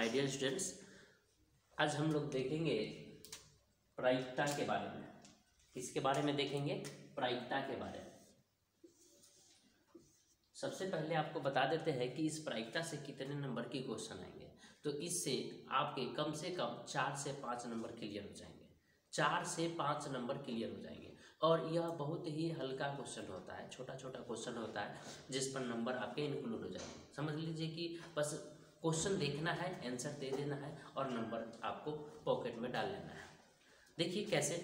My dear students, आज हम लोग देखेंगे प्रायिकता के बारे में। किसके बारे में देखेंगे? प्रायिकता के बारे में। सबसे पहले आपको बता देते हैं कि इस प्रायिकता से कितने नंबर की क्वेश्चन आएंगे। तो इससे आपके कम से कम 4 से 5 नंबर क्लियर हो जाएंगे। 4 से 5 नंबर क्लियर हो जाएंगे और यह बहुत ही हल्का क्वेश्चन होता है, छोटा छोटा क्वेश्चन होता है जिस पर नंबर आपके इंक्लूड हो जाएंगे। समझ लीजिए कि बस क्वेश्चन देखना है, आंसर दे देना है और नंबर आपको पॉकेट में डाल लेना है। देखिए कैसे।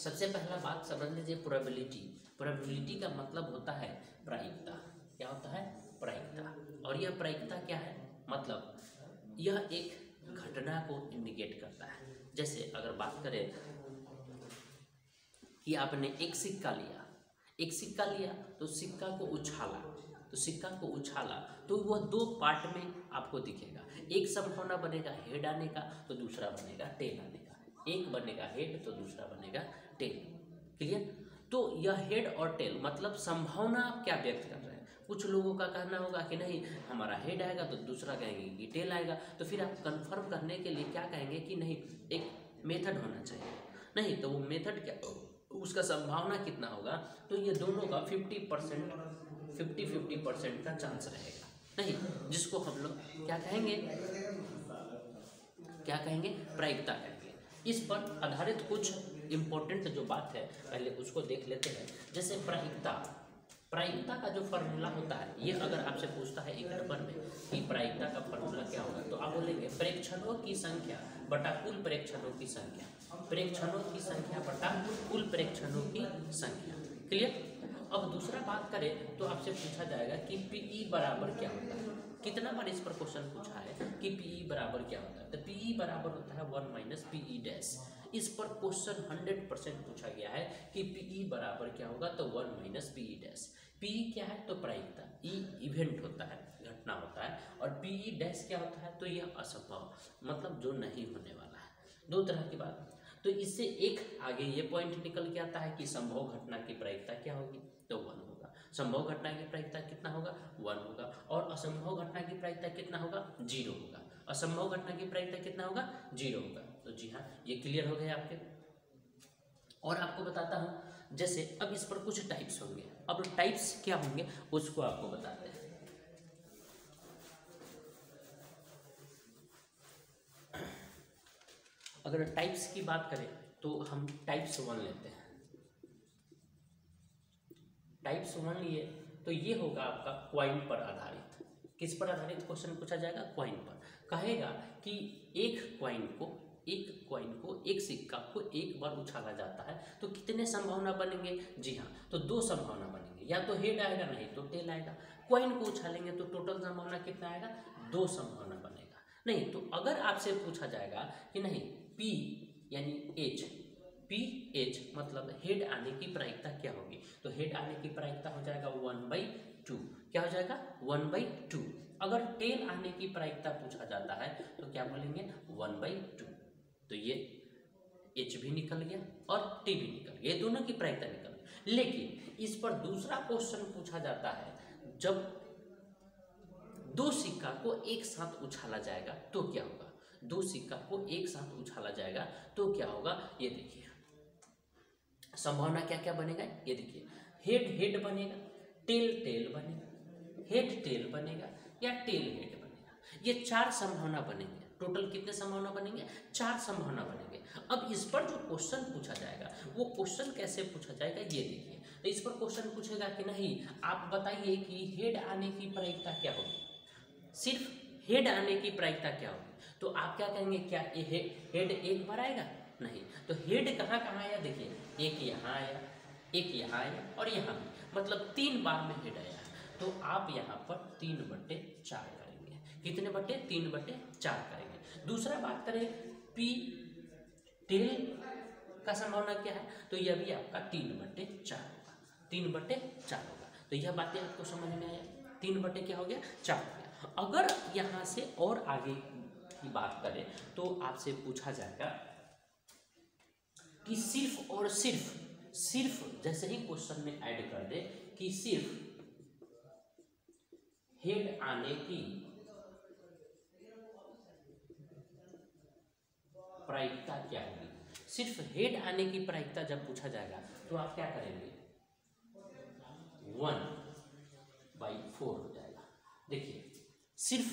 सबसे पहला बात समझ लीजिए प्रोबेबिलिटी। प्रोबेबिलिटी का मतलब होता है प्रायिकता। क्या होता है? प्रायिकता। और यह प्रायिकता क्या है? मतलब यह एक घटना को इंडिकेट करता है। जैसे अगर बात करें कि आपने एक सिक्का लिया तो सिक्का को उछाला तो वह 2 पार्ट में आपको दिखेगा। एक संभावना बनेगा हेड आने का तो दूसरा बनेगा टेल आने का। एक बनेगा हेड तो दूसरा बनेगा टेल। क्लियर? तो यह हेड और टेल मतलब संभावना आप क्या व्यक्त कर रहे हैं। कुछ लोगों का कहना होगा कि नहीं हमारा हेड आएगा तो दूसरा कहेंगे कि टेल आएगा। तो फिर आप कंफर्म करने के लिए क्या कहेंगे कि नहीं एक मेथड होना चाहिए। नहीं तो वो मेथड क्या, उसका संभावना कितना होगा? तो ये दोनों का 50% का चांस रहेगा। नहीं, जिसको हम लोग क्या कहेंगे? प्रायिकता कहेंगे। इस पर आधारित कुछ इम्पोर्टेंट जो बात है पहले उसको देख लेते हैं। जैसे प्रायिकता का जो फॉर्मूला होता है, ये अगर आपसे पूछता है एक नंबर में कि प्रायिकता का फॉर्मूला क्या होगा तो आप बोलेंगे प्रेक्षणों की संख्या बटा कुल प्रेक्षणों की संख्या। प्रेक्षणों की संख्या बटा कुल प्रेक्षणों की संख्या। क्लियर? अब दूसरा बात करें तो आपसे पूछा जाएगा कि पीई बराबर क्या होता है। कितना बार इस पर क्वेश्चन पूछा है कि पीई बराबर क्या होता है। तो पीई बराबर होता है 1 माइनस पीई डैश। इस पर क्वेश्चन 100% पूछा गया है कि पीई बराबर क्या होगा तो 1 माइनस पीई डैश। पीई क्या है तो प्रायिकता। ई इवेंट होता है, घटना होता है। और पीई डैश क्या होता है तो यह असंभव मतलब जो नहीं होने वाला है। 2 तरह की बात। तो इससे एक आगे ये पॉइंट निकल के आता है कि संभव घटना की प्रायिकता क्या होगी तो 1 होगा। संभव घटना की प्रायिकता कितना होगा? 1 होगा। और असंभव घटना की प्रायिकता कितना होगा? 0 होगा। असंभव घटना की प्रायिकता कितना होगा? 0 होगा। तो जी हाँ, ये क्लियर हो गए आपके। और आपको बताता हूँ जैसे अब इस पर कुछ टाइप्स होंगे। अब टाइप्स क्या होंगे उसको आपको बताते हैं। अगर टाइप्स की बात करें तो हम टाइप्स 1 लेते हैं। टाइप्स 1 लिए तो ये होगा आपका क्वाइन पर आधारित। किस पर आधारित क्वेश्चन पूछा जाएगा? क्वाइन पर। कहेगा कि एक सिक्का को एक बार उछाला जाता है तो कितने संभावना बनेंगे? जी हाँ, तो 2 संभावना बनेंगे। या तो हेड आएगा नहीं तो टेल आएगा। क्वाइन को उछालेंगे तो टोटल संभावना कितना आएगा? 2 संभावना बनेगा। नहीं तो अगर आपसे पूछा जाएगा कि नहीं पी यानी एच, पी एच मतलब हेड आने की प्रायिकता क्या होगी तो हेड आने की प्रायिकता हो जाएगा 1/2। क्या हो जाएगा? 1/2। अगर टेल आने की प्रायिकता पूछा जाता है तो क्या बोलेंगे? 1/2। तो ये एच भी निकल गया और टी भी निकल गया, ये दोनों की प्रायिकता निकल गई। लेकिन इस पर दूसरा क्वेश्चन पूछा जाता है जब 2 सिक्का को एक साथ उछाला जाएगा तो क्या होगा? 2 सिक्का को एक साथ उछाला जाएगा तो क्या होगा? ये देखिए संभावना क्या क्या बनेगा। ये देखिए हेड हेड बनेगा, टेल टेल बनेगा, हेड टेल बनेगा या टेल हेड बनेगा। ये 4 संभावना बनेंगे। टोटल कितने संभावना बनेंगे? 4 संभावना बनेंगे। अब इस पर जो क्वेश्चन पूछा जाएगा वो क्वेश्चन कैसे पूछा जाएगा ये देखिए। तो इस पर क्वेश्चन पूछेगा कि नहीं आप बताइए कि हेड आने की प्रायिकता क्या होगी। सिर्फ हेड आने की प्रायिकता क्या होगी तो आप क्या कहेंगे? क्या ये हेड एक बार आएगा? नहीं। तो हेड कहाँ कहाँ आया? देखिए एक यहाँ आया, एक यहाँ आया और यहाँ भी, मतलब 3 बार में हेड आया। तो आप यहाँ पर 3/4 करेंगे। कितने बटे? 3/4 करेंगे। दूसरा बात करें पी टेल का संभावना क्या है तो यह भी आपका 3/4 होगा। 3/4 होगा। तो यह बातें आपको समझ में आया। 3 क्या हो गया? 4 हो गया। अगर यहाँ से और आगे की बात करें तो आपसे पूछा जाएगा कि सिर्फ और सिर्फ जैसे ही क्वेश्चन में ऐड कर दे कि सिर्फ हेड आने की प्रायिकता क्या होगी। सिर्फ हेड आने की प्रायिकता जब पूछा जाएगा तो आप क्या करेंगे, 1/4 हो जाएगा। देखिए सिर्फ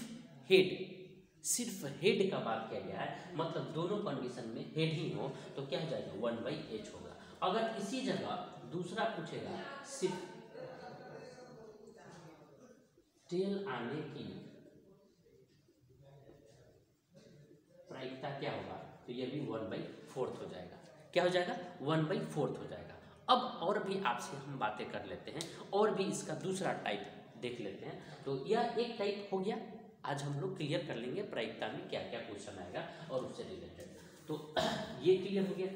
हेड का बात किया गया है, मतलब दोनों कंडीशन में हेड ही हो तो क्या हो जाएगा, 1/h होगा। अगर इसी जगह दूसरा पूछेगा सिर्फ टेल आने की प्रायिकता क्या होगा, तो ये भी 1/4 हो जाएगा। क्या हो जाएगा, 1/4 हो जाएगा। अब और भी आपसे हम बातें कर लेते हैं, और भी इसका दूसरा टाइप देख लेते हैं। तो यह एक टाइप हो गया, आज हम लोग क्लियर कर लेंगे प्रायिकता में क्या क्या क्वेश्चन आएगा और उससे रिलेटेड। तो ये क्लियर हो गया,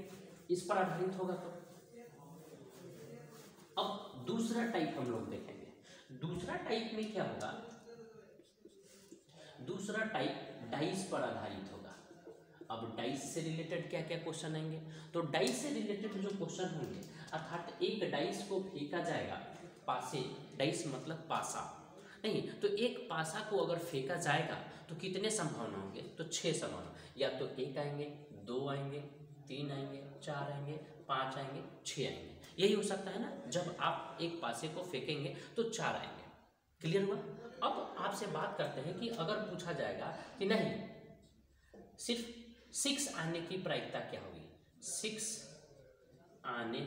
इस पर आधारित होगा। तो अब दूसरा टाइप हम लोग देखेंगे। दूसरा टाइप में क्या होगा, दूसरा टाइप डाइस पर आधारित होगा। अब डाइस से रिलेटेड क्या क्या क्वेश्चन आएंगे, तो डाइस से रिलेटेड जो क्वेश्चन होंगे, अर्थात एक डाइस को फेंका जाएगा पासे, डाइस मतलब पासा नहीं, तो एक पासा को अगर फेंका जाएगा तो कितने संभावना होंगे, तो 6 संभावना। या तो 1 आएंगे, 2 आएंगे, 3 आएंगे, 4 आएंगे, 5 आएंगे, 6 आएंगे। यही हो सकता है ना, जब आप एक पासे को फेंकेंगे तो 4 आएंगे। क्लियर हुआ। अब आपसे बात करते हैं कि अगर पूछा जाएगा कि नहीं सिर्फ 6 आने की प्रायिकता क्या होगी, 6 आने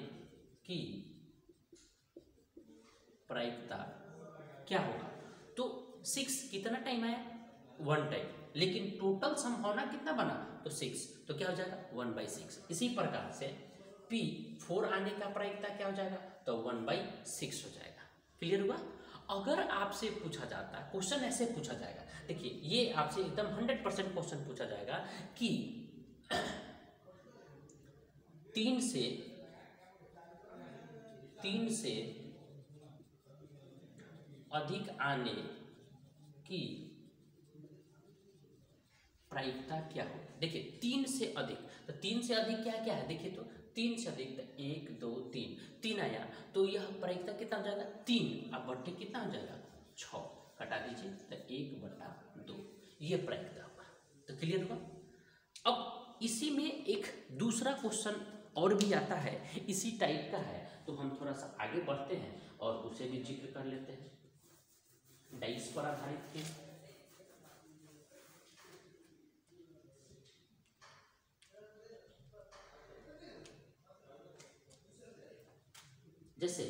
की प्रायिकता क्या होगा, तो 6 कितना टाइम आया, 1 टाइम, लेकिन टोटल संभावना कितना बना, तो 6, तो क्या हो जाएगा 1/6। इसी प्रकार से P 4 आने का प्रायिकता क्या हो जाएगा, तो 1/6 हो जाएगा। क्लियर हुआ। अगर आपसे पूछा जाता है क्वेश्चन, ऐसे पूछा जाएगा, देखिए ये आपसे एकदम 100% क्वेश्चन पूछा जाएगा कि 3 से अधिक आने की प्रायिकता क्या हो। देखिए 3 से अधिक, तो 3 से अधिक क्या क्या है, देखिए तो 3 से अधिक, तो 1 2 3 आया, तो यह प्रायिकता कितना हो जाएगा, 3। अब बट्टे कितना हो जाएगा, 6, कटा दीजिए, तो 1/2 ये प्रायिकता होगा। तो क्लियर हुआ। अब इसी में एक दूसरा क्वेश्चन और भी आता है, इसी टाइप का है, तो हम थोड़ा सा आगे बढ़ते हैं और उसे भी जिक्र कर लेते हैं। डाइस पर आधारित है। जैसे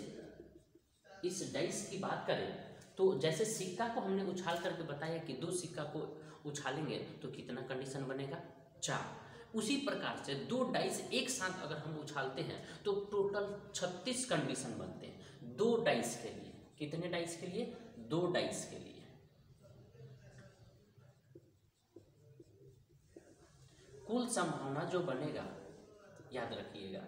इस डाइस की बात करें तो जैसे सिक्का को हमने उछाल करके बताया कि 2 सिक्का को उछालेंगे तो कितना कंडीशन बनेगा, 4। उसी प्रकार से 2 डाइस एक साथ अगर हम उछालते हैं तो टोटल 36 कंडीशन बनते हैं 2 डाइस के लिए। कितने डाइस के लिए, 2 डाइस के लिए। कुल संभावना जो बनेगा, याद रखिएगा,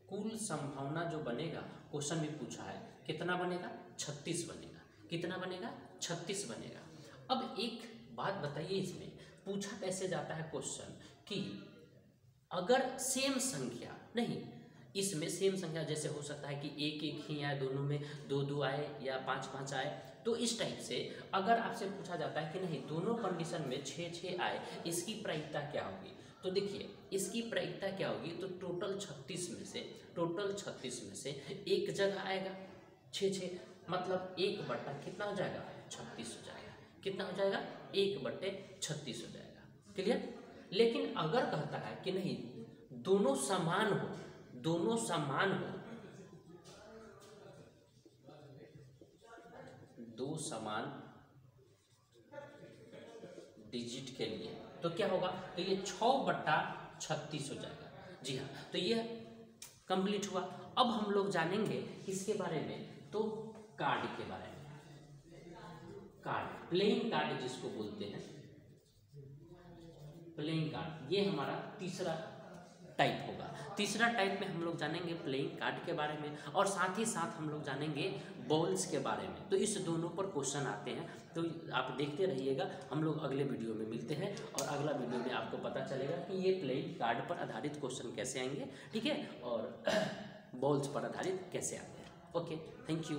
कुल संभावना जो बनेगा, क्वेश्चन में पूछा है कितना बनेगा, 36 बनेगा। कितना बनेगा, 36 बनेगा। अब एक बात बताइए, इसमें पूछा कैसे जाता है क्वेश्चन कि अगर सेम संख्या नहीं, इसमें सेम संख्या जैसे हो सकता है कि 1 ही आए, दोनों में 2 आए या 5 आए, तो इस टाइप से अगर आपसे पूछा जाता है कि नहीं दोनों कंडीशन में 6 आए, इसकी प्रायिकता क्या होगी, तो देखिए इसकी प्रायिकता क्या होगी, तो टोटल 36 में से एक जगह आएगा 6, मतलब 1 बट्टा कितना हो जाएगा, 36 हो जाएगा। कितना हो जाएगा, 1/36 हो जाएगा। क्लियर। लेकिन अगर कहता है कि नहीं दोनों समान हो, दो समान डिजिट के लिए, तो क्या होगा, तो ये 6/36 हो जाएगा। जी हाँ, तो ये कंप्लीट हुआ। अब हम लोग जानेंगे किसके बारे में, तो कार्ड के बारे में। कार्ड, प्लेइंग कार्ड जिसको बोलते हैं, प्लेइंग कार्ड, ये हमारा तीसरा टाइप होगा। तीसरा टाइप में हम लोग जानेंगे प्लेइंग कार्ड के बारे में, और साथ ही साथ हम लोग जानेंगे बॉल्स के बारे में। तो इस दोनों पर क्वेश्चन आते हैं, तो आप देखते रहिएगा। हम लोग अगले वीडियो में मिलते हैं, और अगला वीडियो में आपको पता चलेगा कि ये प्लेइंग कार्ड पर आधारित क्वेश्चन कैसे आएंगे, ठीक है, और बॉल्स पर आधारित कैसे आते हैं। Okay, thank you.